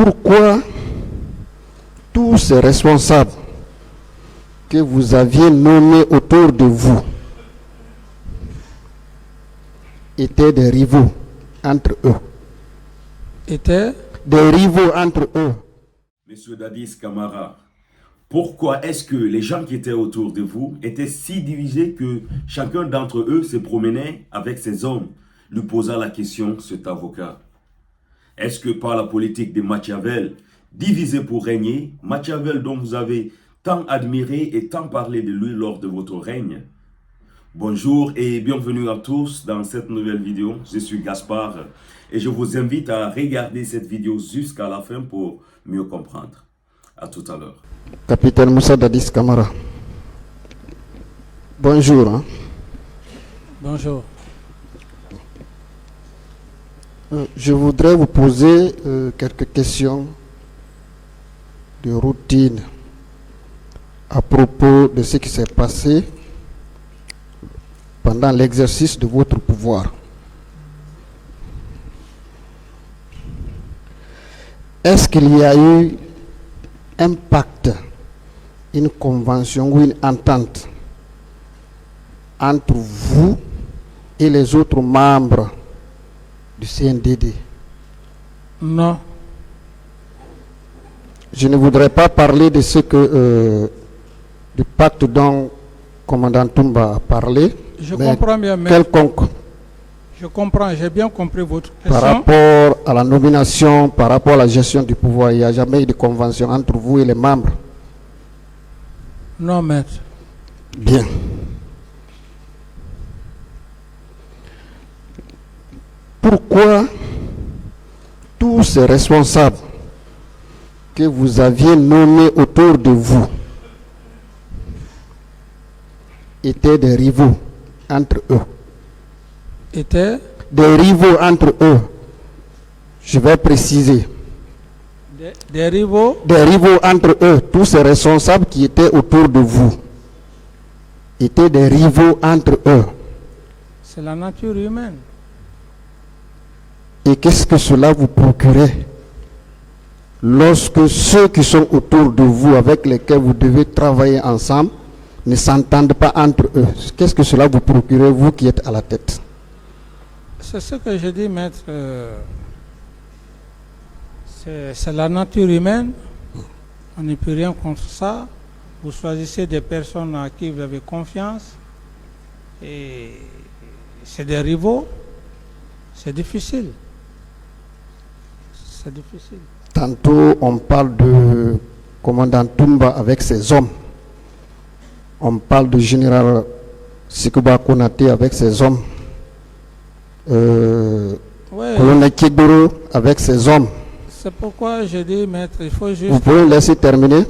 Pourquoi tous ces responsables que vous aviez nommés autour de vous étaient des rivaux entre eux? Étaient des rivaux entre eux. Monsieur Dadis Camara, pourquoi est-ce que les gens qui étaient autour de vous étaient si divisés que chacun d'entre eux se promenait avec ses hommes, lui posant la question, cet avocat? Est-ce que par la politique de Machiavel, divisé pour régner, Machiavel dont vous avez tant admiré et tant parlé de lui lors de votre règne? Bonjour et bienvenue à tous dans cette nouvelle vidéo. Je suis Gaspard et je vous invite à regarder cette vidéo jusqu'à la fin pour mieux comprendre. À tout à l'heure. Capitaine Moussa Dadis Camara. Bonjour. Hein. Bonjour. Je voudrais vous poser quelques questions de routine à propos de ce qui s'est passé pendant l'exercice de votre pouvoir. Est-ce qu'il y a eu un pacte, une convention ou une entente entre vous et les autres membres du CNDD? Non. Je ne voudrais pas parler de ce que du pacte dont le commandant Toumba a parlé. Je comprends bien, mais quelconque. Je comprends, j'ai bien compris votre question. Par rapport à la nomination, par rapport à la gestion du pouvoir, il n'y a jamais eu de convention entre vous et les membres? Non, maître. Bien. Pourquoi tous ces responsables que vous aviez nommés autour de vous étaient des rivaux entre eux? Étaient des rivaux entre eux. Je vais préciser. des rivaux? Des rivaux entre eux. Tous ces responsables qui étaient autour de vous étaient des rivaux entre eux. C'est la nature humaine. Et qu'est-ce que cela vous procurait lorsque ceux qui sont autour de vous, avec lesquels vous devez travailler ensemble, ne s'entendent pas entre eux? Qu'est-ce que cela vous procurait, vous qui êtes à la tête? C'est ce que je dis, maître. C'est la nature humaine. On ne peut rien contre ça. Vous choisissez des personnes à qui vous avez confiance. Et c'est des rivaux. C'est difficile. C'est difficile. Tantôt, on parle de commandant Toumba avec ses hommes. On parle du général Sikuba Konaté avec ses hommes. Colonel Kidoro avec ses hommes. C'est pourquoi je dis, maître, il faut juste... Vous pouvez me laisser terminer?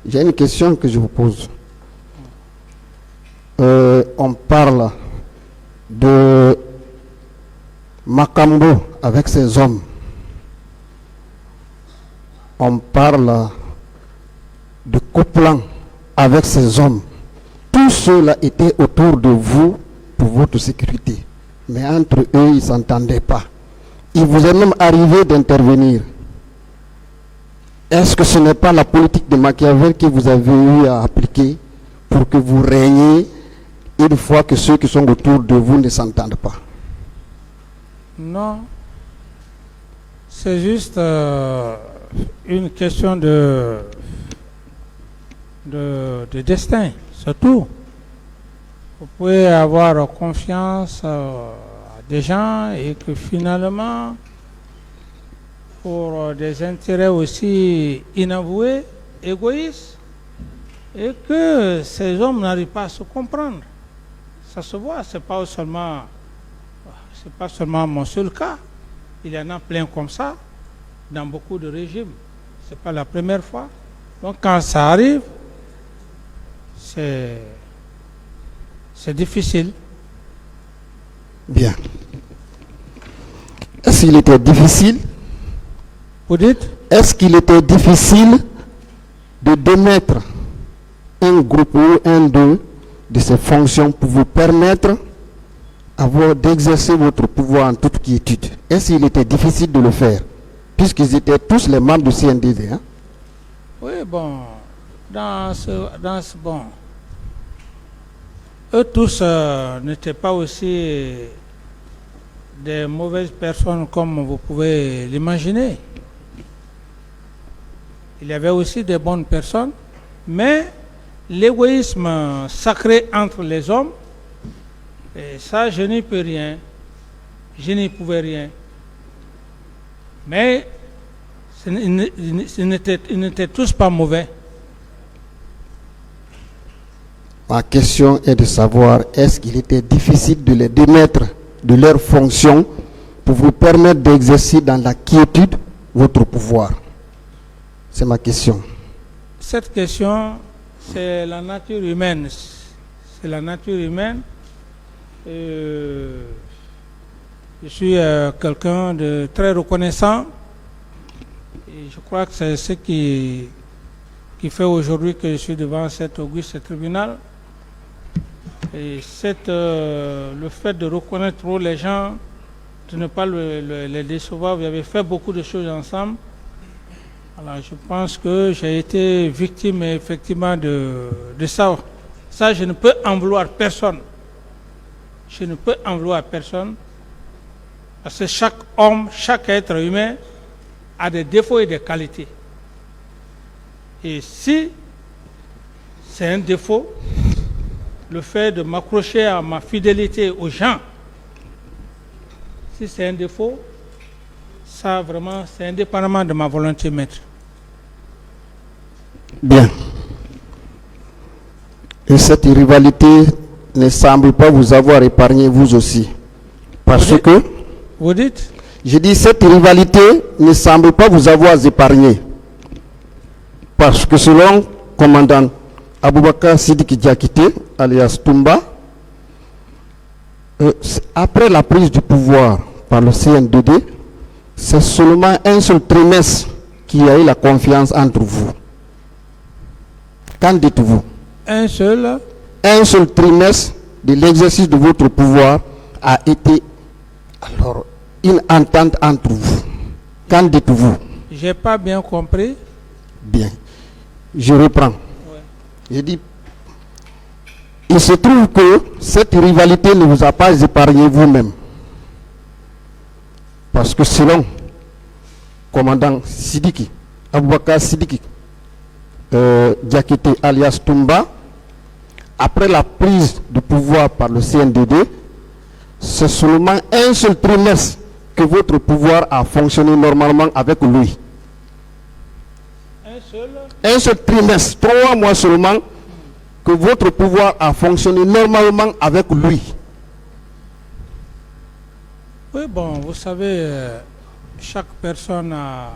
J'ai une question que je vous pose. On parle de Makambo avec ses hommes. On parle de Koplan avec ses hommes. Tous ceux-là étaient autour de vous pour votre sécurité. Mais entre eux, ils ne s'entendaient pas. Il vous est même arrivé d'intervenir. Est-ce que ce n'est pas la politique de Machiavel que vous avez eu à appliquer pour que vous régniez une fois que ceux qui sont autour de vous ne s'entendent pas? Non. C'est juste une question de destin, c'est tout. Vous pouvez avoir confiance à des gens et que finalement, pour des intérêts aussi inavoués, égoïstes, et que ces hommes n'arrivent pas à se comprendre. Ça se voit, c'est pas seulement mon seul cas. Il y en a plein comme ça dans beaucoup de régimes. C'est pas la première fois. Donc quand ça arrive, c'est difficile. Bien. Est-ce qu'il était difficile? Vous dites? Est-ce qu'il était difficile de démettre un groupe ou un d'eux de ses fonctions pour vous permettre d'exercer votre pouvoir en toute quiétude? Est-ce qu'il était difficile de le faire? puisqu'ils étaient tous les membres du CNDD. Hein? Oui, bon, bon, eux tous n'étaient pas aussi des mauvaises personnes comme vous pouvez l'imaginer. Il y avait aussi des bonnes personnes, mais l'égoïsme sacré entre les hommes, et ça, je n'y peux rien. Je n'y pouvais rien. Mais ils n'étaient tous pas mauvais. Ma question est de savoir, est-ce qu'il était difficile de les démettre de leurs fonctions pour vous permettre d'exercer dans la quiétude votre pouvoir? C'est ma question. Cette question, c'est la nature humaine. C'est la nature humaine. Je suis quelqu'un de très reconnaissant. Et je crois que c'est ce qui fait aujourd'hui que je suis devant cet auguste tribunal. Et le fait de reconnaître les gens, de ne pas les décevoir, vous avez fait beaucoup de choses ensemble. Alors je pense que j'ai été victime effectivement de ça. Ça, je ne peux en vouloir personne. Je ne peux en vouloir personne. Parce que chaque homme, chaque être humain a des défauts et des qualités. Et si c'est un défaut, le fait de m'accrocher à ma fidélité aux gens, si c'est un défaut, ça vraiment, c'est indépendamment de ma volonté, maître. Bien. Et cette rivalité ne semble pas vous avoir épargné vous aussi. Parce que... Vous dites? Je dis, cette rivalité ne semble pas vous avoir épargné. Parce que selon commandant Aboubakar Sidiki Diakité, alias Toumba, après la prise du pouvoir par le CNDD, c'est seulement un seul trimestre qui a eu la confiance entre vous. Qu'en dites-vous? Un seul trimestre de l'exercice de votre pouvoir a été alors une entente entre vous. Qu'en dites-vous? J'ai pas bien compris. Bien. Je reprends. Ouais. Je dis, il se trouve que cette rivalité ne vous a pas épargné vous-même. Parce que selon commandant Sidiki, Aboubakar Sidiki Diakité alias Toumba, après la prise de pouvoir par le CNDD, c'est seulement un seul trimestre que votre pouvoir a fonctionné normalement avec lui. Un seul trimestre, 3 mois seulement, que votre pouvoir a fonctionné normalement avec lui. Oui, bon, vous savez, chaque personne a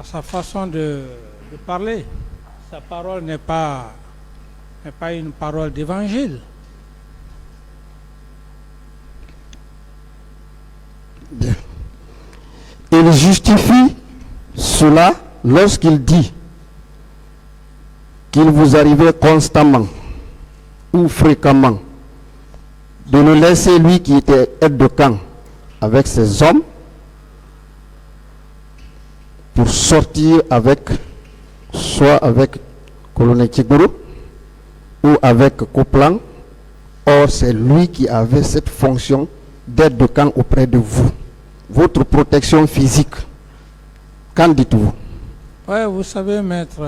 sa façon de parler. Sa parole n'est pas une parole d'évangile. Bien. Il justifie cela lorsqu'il dit qu'il vous arrivait constamment ou fréquemment de le laisser, lui qui était aide de camp, avec ses hommes pour sortir soit avec colonel Tchigoro ou avec Koplan. Or, c'est lui qui avait cette fonction d'aide de camp auprès de vous. Votre protection physique, qu'en dites-vous? Oui, vous savez, maître,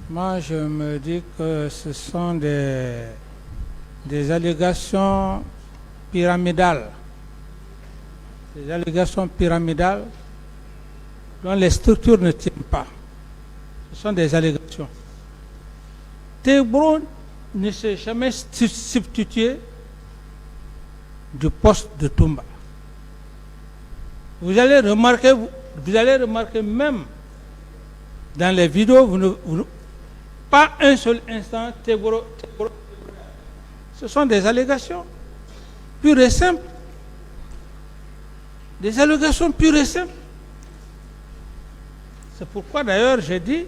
moi je me dis que ce sont des allégations pyramidales. Des allégations pyramidales dont les structures ne tiennent pas. Ce sont des allégations. Tebro ne s'est jamais substitué du poste de Toumba. Vous allez remarquer même dans les vidéos, pas un seul instant, Tebro. Ce sont des allégations pures et simples. Des allégations pures et simples. C'est pourquoi d'ailleurs j'ai dit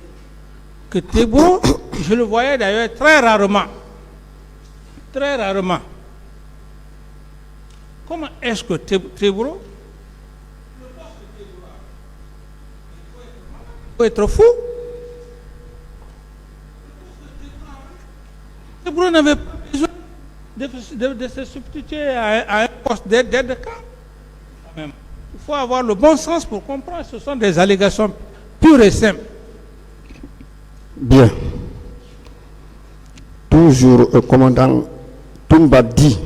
que Tebro, je le voyais d'ailleurs très rarement. Très rarement. Comment est-ce que Tebro faut être fou. Vous n'avez pas besoin de se substituer à un poste d'aide de camp. Il faut avoir le bon sens pour comprendre. Ce sont des allégations pures et simples. Bien. Toujours le commandant Toumba dit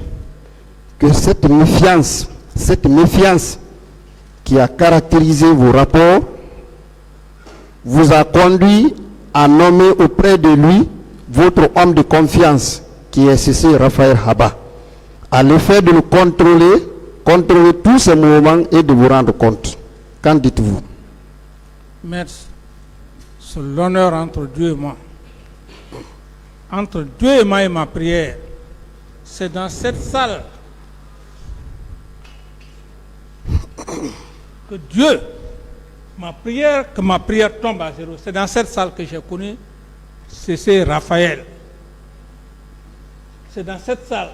que cette méfiance qui a caractérisé vos rapports vous a conduit à nommer auprès de lui votre homme de confiance, qui est Cissé Raphaël Haba, à l'effet de le contrôler tous ces mouvements et de vous rendre compte. Qu'en dites-vous? Maître, c'est l'honneur entre Dieu et moi. Entre Dieu et moi et ma prière, c'est dans cette salle que Dieu, que ma prière tombe à zéro. C'est dans cette salle que j'ai connu Cissé Raphaël. C'est dans cette salle.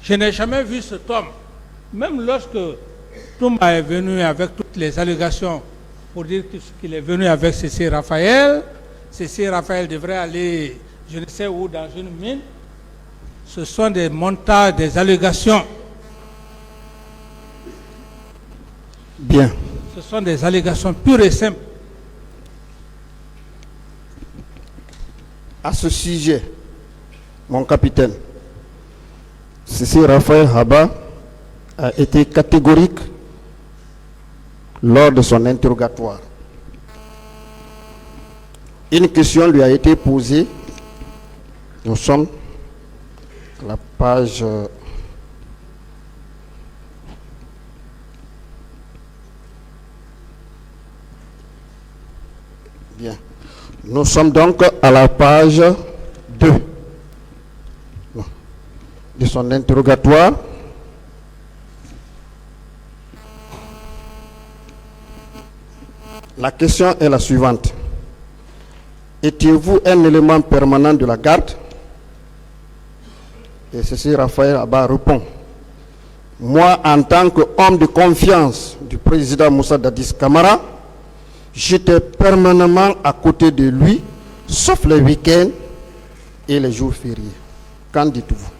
Je n'ai jamais vu cet homme. Même lorsque Toumba est venu avec toutes les allégations pour dire qu'il est venu avec Cissé Raphaël devrait aller je ne sais où dans une mine. Ce sont des montages, des allégations. Bien. Ce sont des allégations pures et simples. À ce sujet, mon capitaine, Cissé Raphaël Haba a été catégorique lors de son interrogatoire. Une question lui a été posée. Nous sommes à la page bien. Nous sommes donc à la page 2 de son interrogatoire. La question est la suivante. Étiez-vous un élément permanent de la garde? Et Cissé Raphaël Haba répond: moi, en tant qu'homme de confiance du président Moussa Dadis Camara, j'étais permanemment à côté de lui, sauf les week-ends et les jours fériés. Qu'en dites-vous?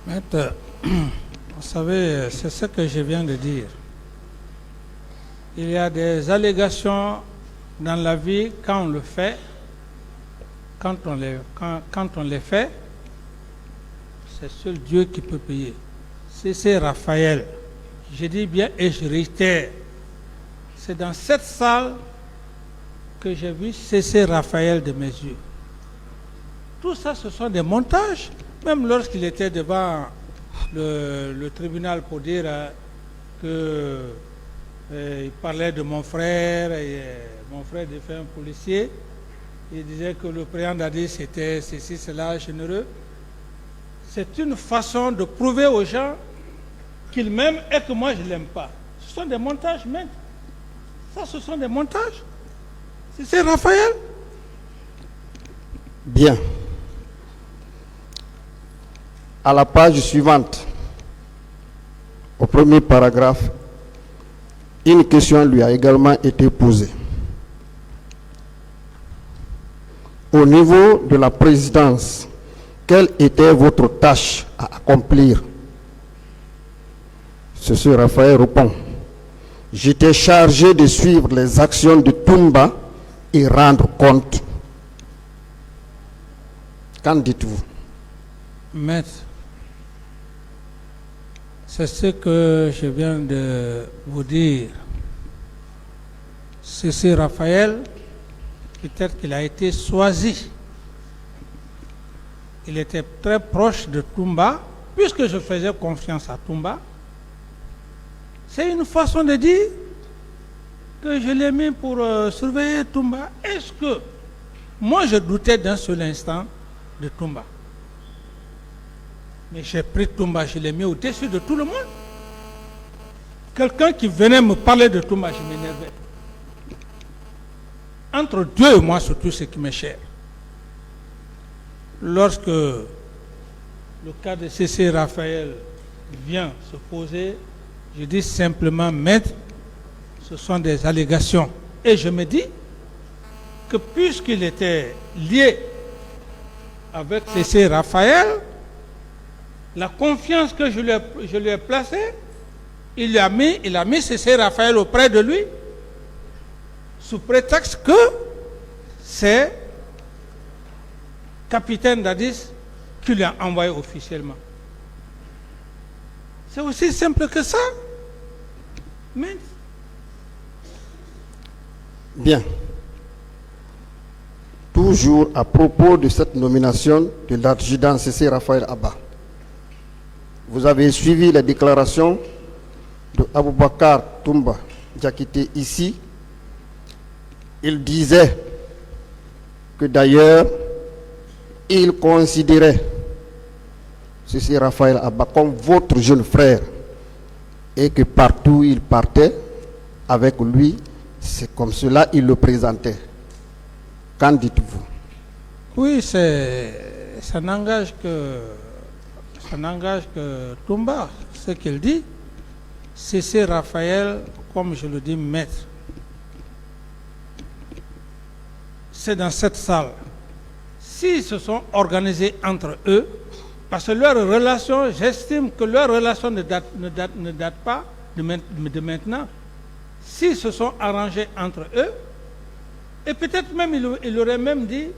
Maître, vous savez, c'est ce que je viens de dire. Il y a des allégations dans la vie quand on le fait, quand on les fait, c'est seul Dieu qui peut payer. C'est Raphaël. Je dis bien et je réitère. C'est dans cette salle que j'ai vu Cissé Raphaël de mes yeux. Tout ça, ce sont des montages. Même lorsqu'il était devant le tribunal pour dire il parlait de mon frère, et mon frère était un policier. Il disait que le président Dadis était ceci, cela, généreux. C'est une façon de prouver aux gens qu'il m'aime et que moi je ne l'aime pas. Ce sont des montages, même. Ça, ce sont des montages. C'est Raphaël. Bien. À la page suivante, au premier paragraphe, une question lui a également été posée. Au niveau de la présidence, quelle était votre tâche à accomplir? Cissé Raphaël répond: j'étais chargé de suivre les actions de Toumba et rendre compte. Qu'en dites-vous? Maître, c'est ce que je viens de vous dire. Cissé Raphaël, peut-être qu'il a été choisi. Il était très proche de Toumba, puisque je faisais confiance à Toumba. C'est une façon de dire que je l'ai mis pour surveiller Toumba. Est-ce que moi je doutais d'un seul instant de Toumba? Mais j'ai pris Toumba, je l'ai mis au-dessus de tout le monde. Quelqu'un qui venait me parler de Toumba, je m'énervais. Entre Dieu et moi, surtout ce qui m'est cher. Lorsque le cas de Cissé Raphaël vient se poser, je dis simplement: maître, ce sont des allégations. Et je me dis que puisqu'il était lié avec C.C. Raphaël, la confiance que je lui ai placée, il a mis C.C. Raphaël auprès de lui, sous prétexte que c'est capitaine Dadis qui lui a envoyé officiellement. C'est aussi simple que ça. Mais... Bien. Toujours à propos de cette nomination de l'adjudant C.C. Raphaël Abba. Vous avez suivi les déclarations de Aboubakar Toumba Diakité ici. Il disait que d'ailleurs, il considérait C.C. Raphaël Abba comme votre jeune frère et que partout où il partait avec lui, c'est comme cela il le présentait. Qu'en dites-vous? Oui, ça n'engage que Toumba, ce qu'il dit. C.C. Raphaël, comme je le dis, maître. C'est dans cette salle. S'ils se sont organisés entre eux, parce que leur relation, j'estime que leur relation ne date pas de maintenant. S'ils se sont arrangés entre eux, et peut-être même il aurait même dit,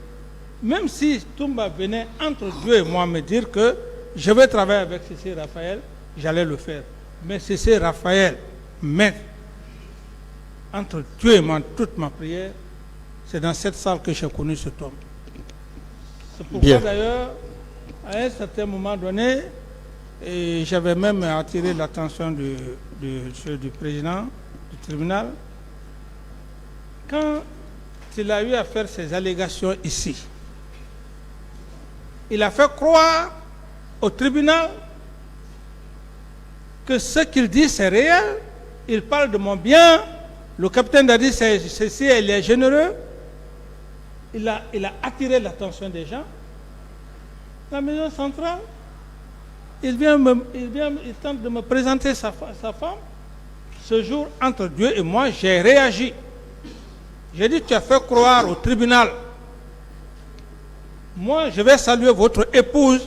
même si Toumba venait entre Dieu et moi me dire que je vais travailler avec C.C. Raphaël, j'allais le faire. Mais C.C. Raphaël, maître, entre Dieu et moi, toute ma prière, c'est dans cette salle que j'ai connu cet homme. C'est pourquoi d'ailleurs, à un certain moment donné, et j'avais même attiré l'attention du président du tribunal, quand il a eu à faire ses allégations ici, il a fait croire au tribunal que ce qu'il dit c'est réel. Il parle de mon bien. Le capitaine a dit ceci, il est généreux. Il a attiré l'attention des gens. La maison centrale, il tente de me présenter sa femme. Ce jour, entre Dieu et moi, j'ai réagi. J'ai dit, tu as fait croire au tribunal. Moi, je vais saluer votre épouse.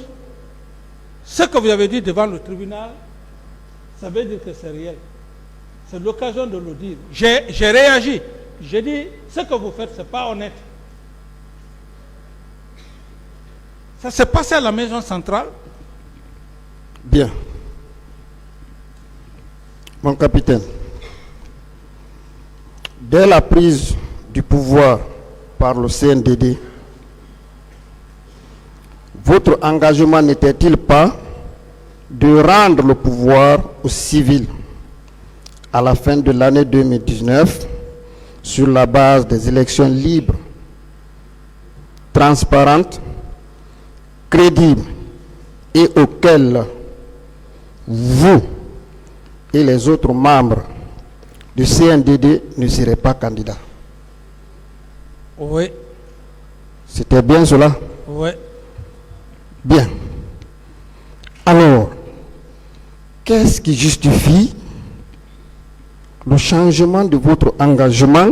Ce que vous avez dit devant le tribunal, ça veut dire que c'est réel. C'est l'occasion de le dire. J'ai réagi. J'ai dit, ce que vous faites, ce n'est pas honnête. Ça s'est passé à la maison centrale. Bien. Mon capitaine, dès la prise du pouvoir par le CNDD, votre engagement n'était-il pas de rendre le pouvoir aux civils à la fin de l'année 2019 sur la base des élections libres, transparentes, crédibles et auxquelles vous et les autres membres du CNDD ne seraient pas candidats? Oui. C'était bien cela? Oui. Bien. Alors, qu'est-ce qui justifie le changement de votre engagement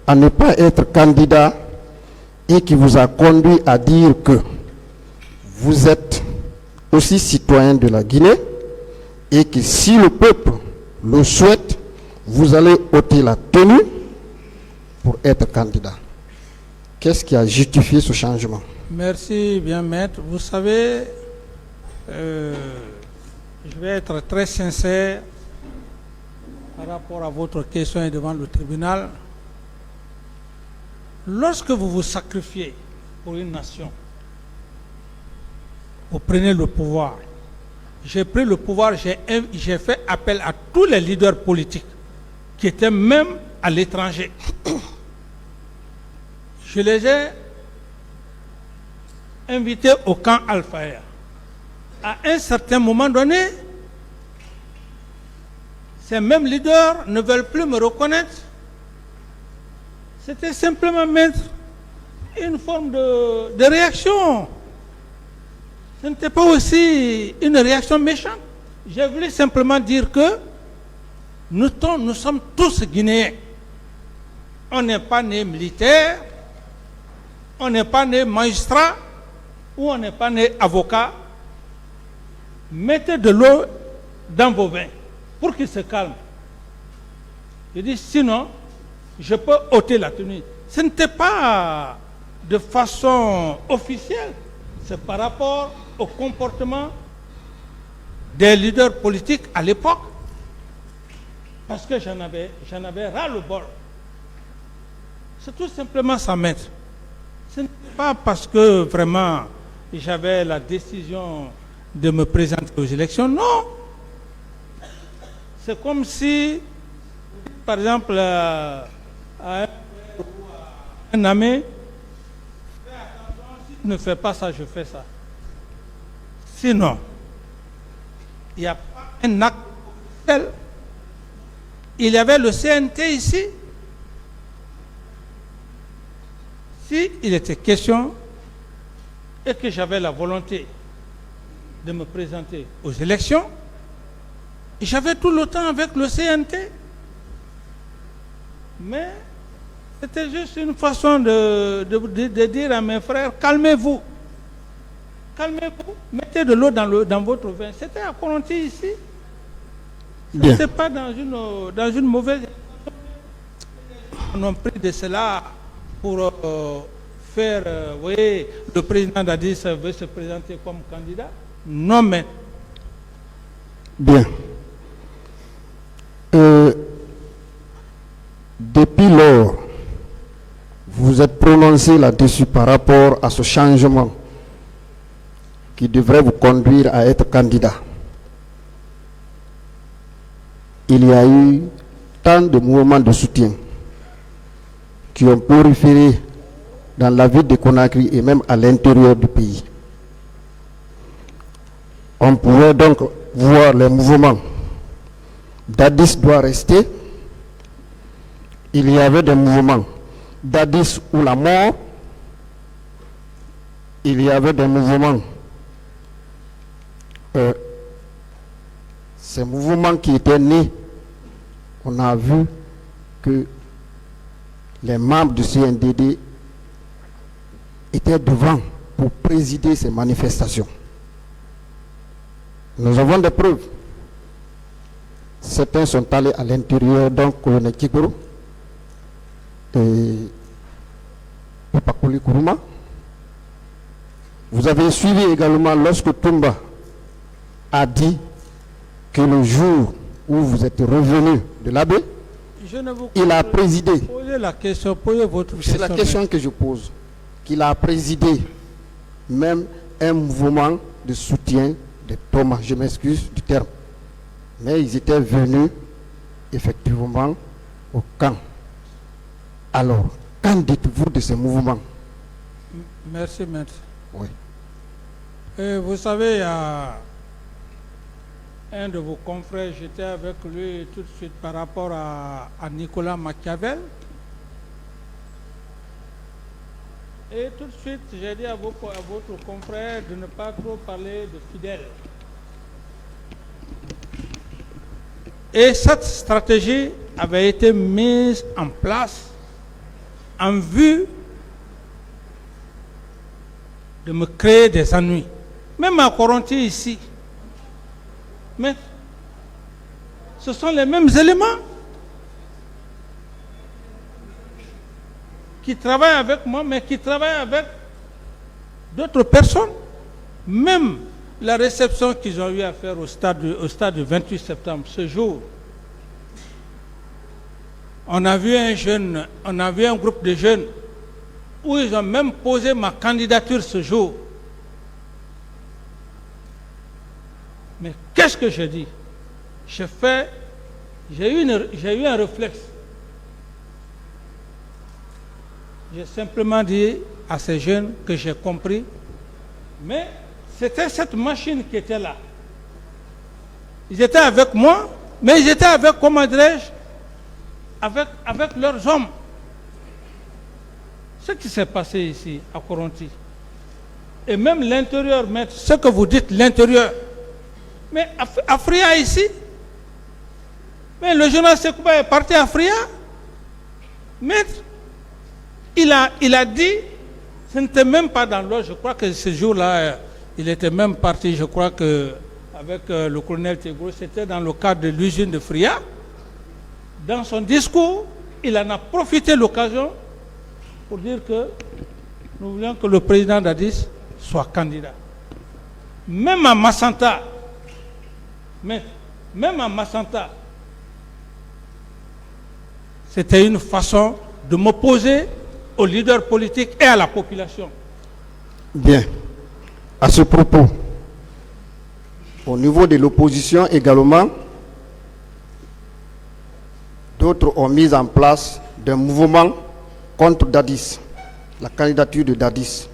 à ne pas être candidat et qui vous a conduit à dire que vous êtes aussi citoyen de la Guinée et que si le peuple le souhaite, vous allez ôter la tenue pour être candidat? Qu'est-ce qui a justifié ce changement? Merci bien, maître. Vous savez, je vais être très sincère par rapport à votre question et devant le tribunal. Lorsque vous vous sacrifiez pour une nation, vous prenez le pouvoir. J'ai pris le pouvoir, j'ai fait appel à tous les leaders politiques qui étaient même à l'étranger. Je les ai invités au camp Al-Fayda. À un certain moment donné, ces mêmes leaders ne veulent plus me reconnaître. C'était simplement mettre une forme de réaction. Ce n'était pas aussi une réaction méchante. J'ai voulu simplement dire que nous sommes tous Guinéens. On n'est pas né militaire, on n'est pas né magistrat, ou on n'est pas né avocat. Mettez de l'eau dans vos vins pour qu'il se calme. Je dis, sinon, je peux ôter la tenue. Ce n'était pas de façon officielle, c'est par rapport au comportement des leaders politiques à l'époque. Parce que j'en avais ras-le-bol. C'est tout simplement ça, maître. Ce n'est pas parce que vraiment j'avais la décision de me présenter aux élections, non. C'est comme si, par exemple, à un ami, fais attention, si tu ne fais pas ça, je fais ça. Sinon, il n'y a pas un acte officiel. Il y avait le CNT ici. Si il était question et que j'avais la volonté de me présenter aux élections, j'avais tout le temps avec le CNT. Mais c'était juste une façon de dire à mes frères, calmez-vous. Calmez-vous, mettez de l'eau dans votre vin. C'était à Koronti ici. Ce n'était pas dans une mauvaise... On a pris de cela pour faire... vous voyez, le président d'Addis veut se présenter comme candidat. Non, mais... Bien. Depuis lors, vous êtes prononcé là-dessus par rapport à ce changement qui devrait vous conduire à être candidat. Il y a eu tant de mouvements de soutien qui ont proliféré dans la ville de Conakry et même à l'intérieur du pays. On pouvait donc voir les mouvements. Dadis doit rester. Il y avait des mouvements. Dadis ou la mort. Il y avait des mouvements. Ces mouvements qui étaient nés, on a vu que les membres du CNDD étaient devant pour présider ces manifestations. Nous avons des preuves. Certains sont allés à l'intérieur, donc colonel Kikoro et Papakoli Kourouma. Vous avez suivi également lorsque Toumba a dit que le jour où vous êtes revenu de l'abbé, il a présidé. Posez la question, posez votre question. C'est la question que je pose. Qu'il a présidé même un mouvement de soutien de Thomas, je m'excuse du terme. Mais ils étaient venus effectivement au camp. Alors, qu'en dites-vous de ce mouvement? Merci, maître. Oui. Vous savez, il y a un de vos confrères, j'étais avec lui tout de suite par rapport à Nicolas Machiavel. Et tout de suite, j'ai dit à votre confrère de ne pas trop parler de Fidèle. Et cette stratégie avait été mise en place en vue de me créer des ennuis. Même à Koronti ici. Mais ce sont les mêmes éléments qui travaillent avec moi, mais qui travaillent avec d'autres personnes. Même la réception qu'ils ont eu à faire au stade du 28 septembre, ce jour, on a vu un groupe de jeunes où ils ont même posé ma candidature ce jour. Mais qu'est-ce que je dis? J'ai eu un réflexe. J'ai simplement dit à ces jeunes que j'ai compris, mais c'était cette machine qui était là. Ils étaient avec moi, mais ils étaient avec, comment dirais-je, avec leurs hommes. Ce qui s'est passé ici, à Koronti, et même l'intérieur, maître, ce que vous dites, l'intérieur, mais à Fria ici, mais le journal Sekouba est parti à Fria, Maître, il a dit, ce n'était même pas dans l'ordre, je crois que ce jour-là, il était même parti, je crois que avec le colonel Tegro, c'était dans le cadre de l'usine de Fria. Dans son discours, il en a profité l'occasion pour dire que nous voulons que le président Dadis soit candidat. Même à Massanta, même à Massanta, c'était une façon de m'opposer aux leaders politiques et à la population. Bien. À ce propos, au niveau de l'opposition également, d'autres ont mis en place des mouvements contre Dadis, la candidature de Dadis.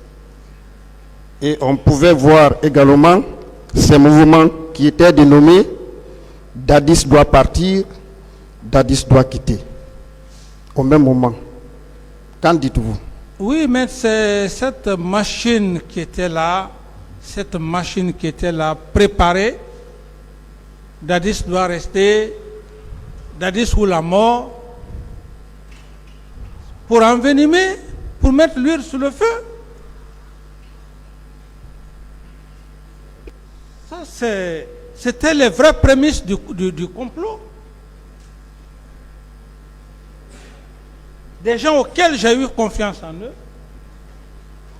Et on pouvait voir également ces mouvements qui étaient dénommés Dadis doit partir, Dadis doit quitter. Au même moment. Qu'en dites-vous? Oui, mais c'est cette machine qui était là, préparée. Dadis doit rester, Dadis ou la mort, pour envenimer, pour mettre l'huile sur le feu. Ça, c'était les vraies prémices du complot. Des gens auxquels j'ai eu confiance en eux,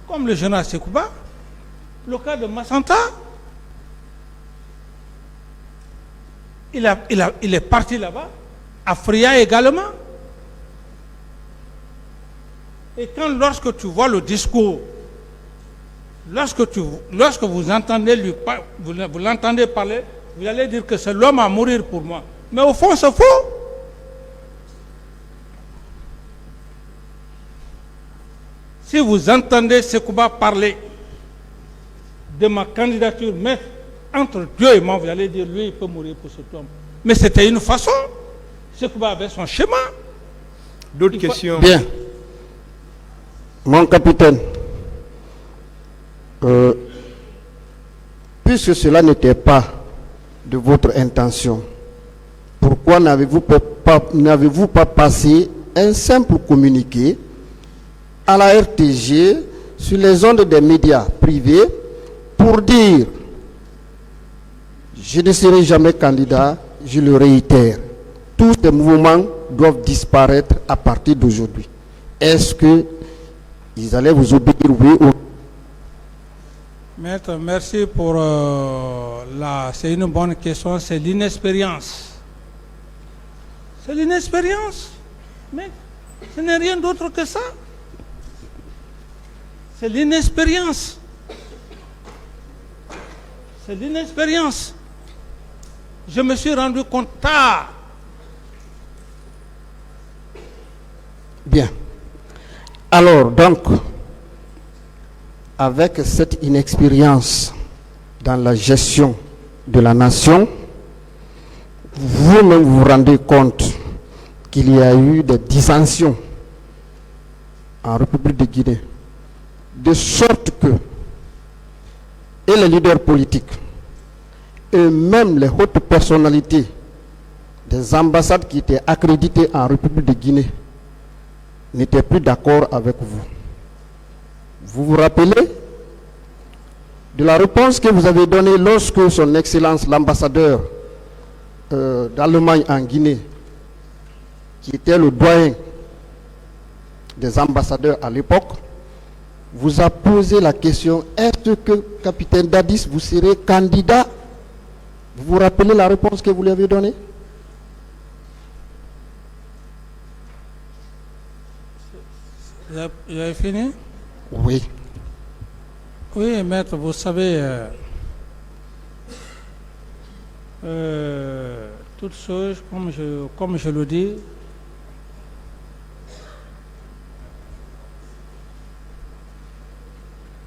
comme le général Sekouba, le cas de Massanta, il est parti là-bas, à Fria également. Et lorsque tu vois le discours, lorsque vous entendez vous l'entendez parler, vous allez dire que c'est l'homme à mourir pour moi. Mais au fond, c'est faux. Si vous entendez Sekouba parler de ma candidature, mais entre Dieu et moi, vous allez dire, lui, il peut mourir pour cet homme. Mais c'était une façon. Sekouba avait son schéma. D'autres questions? Bien. Mon capitaine, puisque cela n'était pas de votre intention, pourquoi n'avez-vous pas passé un simple communiqué à la RTG sur les ondes des médias privés pour dire je ne serai jamais candidat, je le réitère. Tous ces mouvements doivent disparaître à partir d'aujourd'hui. Est-ce que ils allaient vous obéir, oui ou non? Maître, merci pour c'est une bonne question, c'est l'inexpérience. C'est l'inexpérience. Mais ce n'est rien d'autre que ça. C'est l'inexpérience. C'est l'inexpérience. Je me suis rendu compte tard. Bien. Alors, donc, avec cette inexpérience dans la gestion de la nation, vous-même vous rendez compte qu'il y a eu des dissensions en République de Guinée, de sorte que et les leaders politiques et même les hautes personnalités des ambassades qui étaient accréditées en République de Guinée n'étaient plus d'accord avec vous. Vous vous rappelez de la réponse que vous avez donnée lorsque son Excellence l'ambassadeur d'Allemagne en Guinée, qui était le doyen des ambassadeurs à l'époque, vous a posé la question, est-ce que, capitaine Dadis, vous serez candidat? Vous vous rappelez la réponse que vous lui avez donnée? Vous avez fini? Oui. Oui, maître, vous savez, toutes choses, comme je le dis,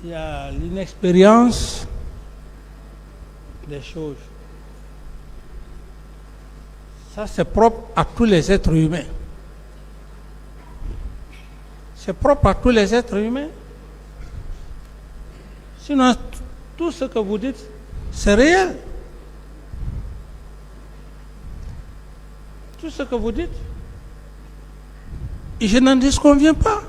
il y a l'inexpérience des choses. Ça, c'est propre à tous les êtres humains. C'est propre à tous les êtres humains. Sinon, tout ce que vous dites, c'est réel. Tout ce que vous dites, je n'en disconviens pas.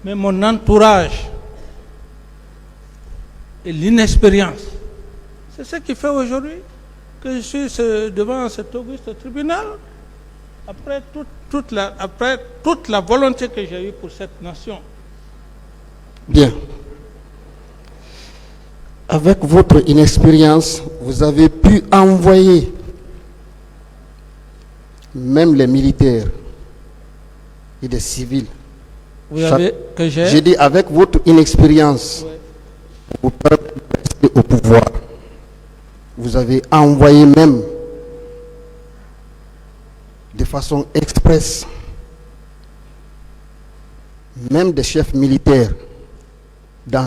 Mais mon entourage et l'inexpérience, c'est ce qui fait aujourd'hui que je suis devant cet auguste tribunal, après toute la volonté que j'ai eue pour cette nation. Bien. Avec votre inexpérience, vous avez pu envoyer même les militaires et des civils. J'ai dit avec votre inexpérience, Ouais. vous permettez de rester au pouvoir. Vous avez envoyé même de façon expresse même des chefs militaires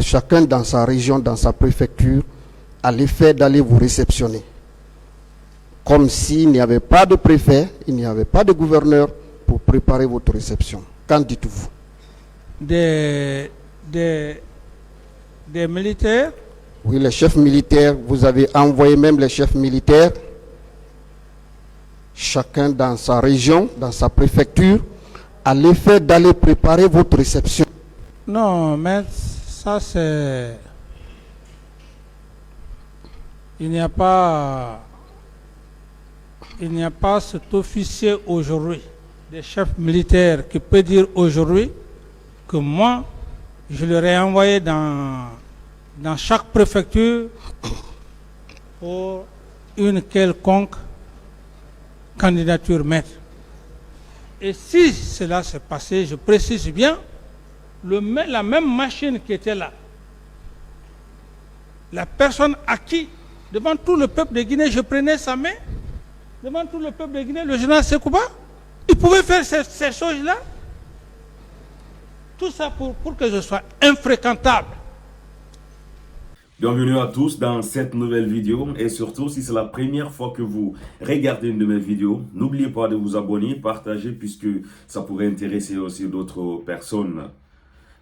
chacun dans sa région, dans sa préfecture, à l'effet d'aller vous réceptionner. Comme s'il n'y avait pas de préfet, il n'y avait pas de gouverneur pour préparer votre réception. Qu'en dites-vous? Des militaires? Oui, les chefs militaires, vous avez envoyé même les chefs militaires, chacun dans sa région, dans sa préfecture, à l'effet d'aller préparer votre réception. Non, mais ça c'est... Il n'y a pas cet officier aujourd'hui, des chefs militaires, qui peut dire aujourd'hui que moi, je leur ai envoyé dans chaque préfecture pour une quelconque candidature maître. Et si cela s'est passé, je précise bien, la même machine qui était là, la personne à qui, devant tout le peuple de Guinée, je prenais sa main, devant tout le peuple de Guinée, le général Sekouba, il pouvait faire ces choses-là. Tout ça pour que je sois infréquentable. Bienvenue à tous dans cette nouvelle vidéo et surtout si c'est la première fois que vous regardez une de mes vidéos, n'oubliez pas de vous abonner, partager puisque ça pourrait intéresser aussi d'autres personnes.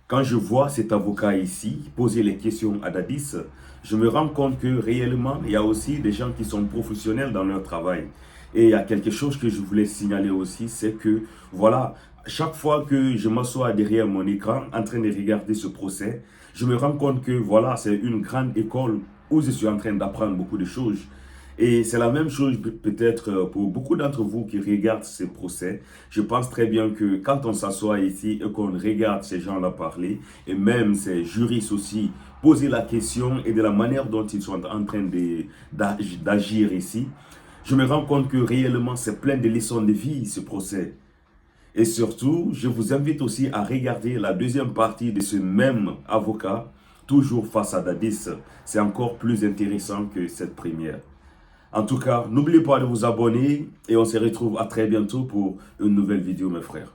Quand je vois cet avocat ici poser les questions à Dadis, je me rends compte que réellement il y a aussi des gens qui sont professionnels dans leur travail. Et il y a quelque chose que je voulais signaler aussi, c'est que voilà, chaque fois que je m'assois derrière mon écran en train de regarder ce procès, je me rends compte que voilà, c'est une grande école où je suis en train d'apprendre beaucoup de choses. Et c'est la même chose peut-être pour beaucoup d'entre vous qui regardent ces procès. Je pense très bien que quand on s'assoit ici et qu'on regarde ces gens-là parler, et même ces juristes aussi poser la question et de la manière dont ils sont en train d'agir ici, je me rends compte que réellement c'est plein de leçons de vie ce procès. Et surtout, je vous invite aussi à regarder la deuxième partie de ce même avocat, toujours face à Dadis. C'est encore plus intéressant que cette première. En tout cas, n'oubliez pas de vous abonner et on se retrouve à très bientôt pour une nouvelle vidéo, mes frères.